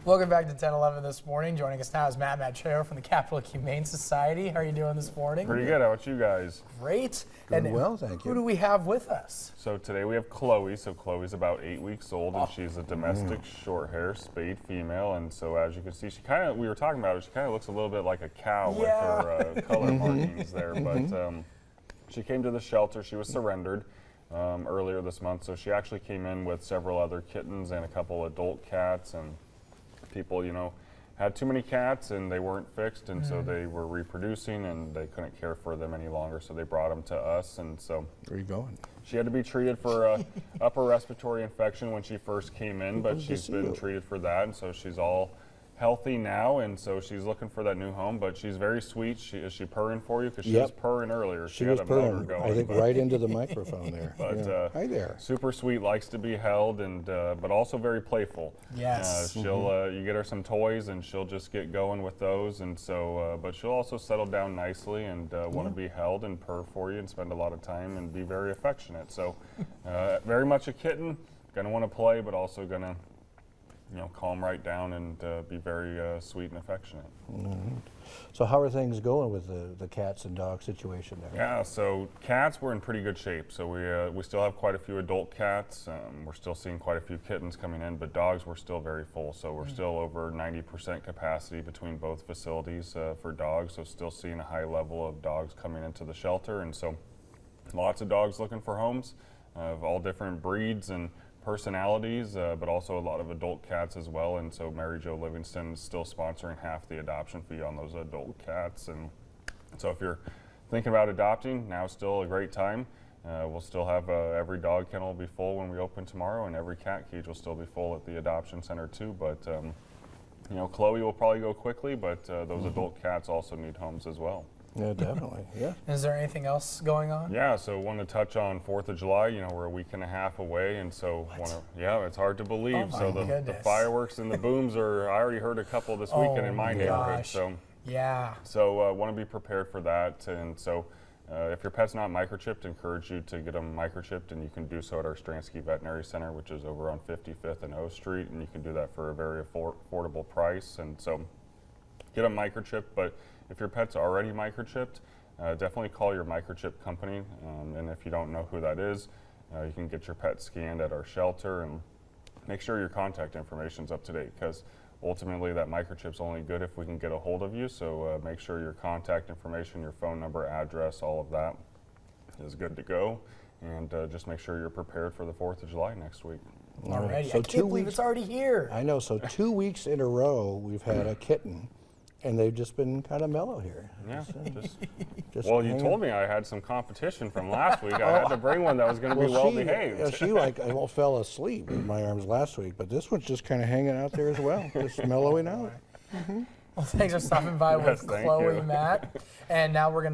Welcome back to 1011 this morning. Joining us now is Matt Machero from the Capital Humane Society. How are you doing this morning? Pretty good. How about you guys? Great. Good, well, thank you. Who do we have with us? So today we have Chloe. So Chloe's about 8 weeks old, and she's a domestic short hair spayed female. And so as you can see, we were talking about it, she kind of looks a little bit like a cow with her color markings there. But she came to the shelter. She was surrendered earlier this month. So she actually came in with several other kittens and a couple adult cats, and people, had too many cats and they weren't fixed, and so they were reproducing and they couldn't care for them any longer, so they brought them to us. And so where are you going? She had to be treated for a upper respiratory infection when she first came in, but she's been treated for that, and so she's all healthy now, and so she's looking for that new home. But she's very sweet. Is she purring for you? Because she was purring earlier. She was had a motor purring, going, I think, right into the microphone there. But hi there. Super sweet, likes to be held, and but also very playful. Yes. She'll you get her some toys and she'll just get going with those, and so but she'll also settle down nicely and want to be held and purr for you and spend a lot of time and be very affectionate. So very much a kitten, gonna want to play, but also gonna calm right down and be very sweet and affectionate. So how are things going with the cats and dog situation there? Yeah, so cats, we're in pretty good shape. So we still have quite a few adult cats. We're still seeing quite a few kittens coming in, but dogs, we're still very full. So we're still over 90% capacity between both facilities for dogs. So still seeing a high level of dogs coming into the shelter, and so lots of dogs looking for homes of all different breeds and personalities, but also a lot of adult cats as well. And so Mary Jo Livingston is still sponsoring half the adoption fee on those adult cats. And so if you're thinking about adopting, now's still a great time. We'll still have every dog kennel will be full when we open tomorrow, and every cat cage will still be full at the adoption center too. But Chloe will probably go quickly, but those adult cats also need homes as well. Yeah, definitely. Yeah. Is there anything else going on? Yeah, so want to touch on 4th of July. We're a week and a half away, and so it's hard to believe. Oh so the fireworks and the booms are. I already heard a couple this weekend in my neighborhood. So want to be prepared for that. And so if your pet's not microchipped, encourage you to get them microchipped, and you can do so at our Stransky Veterinary Center, which is over on 55th and O Street, and you can do that for a very affordable price. And so get them microchipped, but if your pet's already microchipped, definitely call your microchip company. And if you don't know who that is, you can get your pet scanned at our shelter and make sure your contact information is up to date, because ultimately that microchip's only good if we can get a hold of you. So make sure your contact information, your phone number, address, all of that is good to go. And just make sure you're prepared for the 4th of July next week. Already. So I can't believe it's already here. I know. So 2 weeks in a row, we've had a kitten. And they've just been kind of mellow here. Yeah. Just well, you told me I had some competition from last week. I had to bring one that was going to be well behaved. She I fell asleep in my arms last week, but this one's just kind of hanging out there as well, just mellowing out. Well, thanks for stopping by with Chloe, Matt. And now we're going to